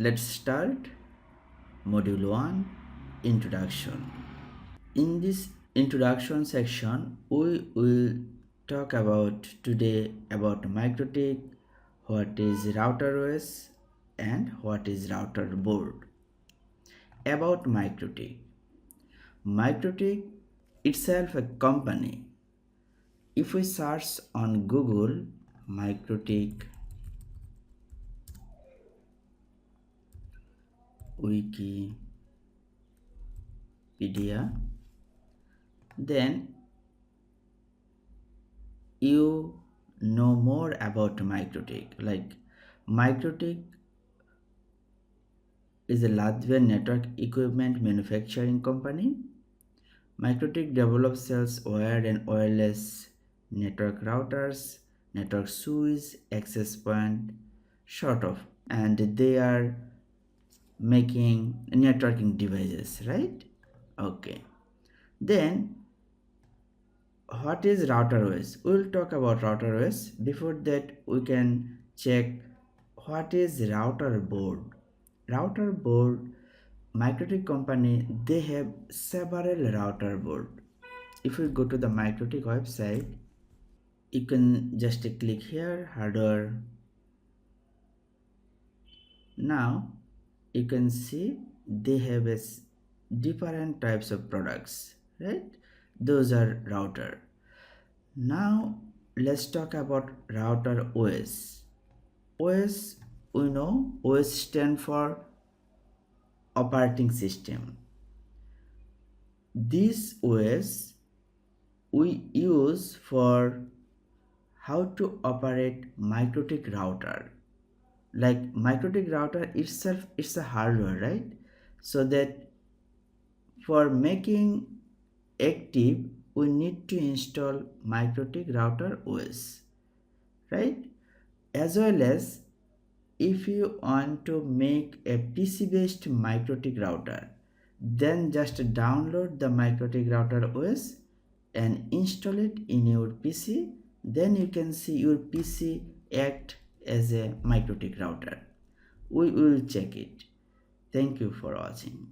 Let's start Module 1 Introduction. In this introduction section, we will talk about today about MikroTik, what is RouterOS and what is Routerboard. About MikroTik. MikroTik itself a company. If we search on Google MikroTik Wikipedia, then you know more about MikroTik. Like MikroTik is a Latvian network equipment manufacturing company. MikroTik develops, sells wired and wireless network routers, network switches, access point, sort of, and they are making networking devices, right? Okay. Then what is RouterOS? We'll talk about RouterOS. Before that, we can check what is Routerboard. Routerboard, MikroTik company, they have several router board. If we go to the MikroTik website, you can just click here, hardware. Now you can see they have different types of products, right? Those are router. Now let's talk about router OS. OS, we know OS stand for operating system. This OS we use for how to operate MikroTik router. Like MikroTik router itself, it's a hardware, right? So that for making active, we need to install MikroTik router OS, right? As well as if you want to make a PC based MikroTik router, then just download the MikroTik router OS and install it in your PC. Then you can see your PC act as a MikroTik router. We will check it. Thank you for watching.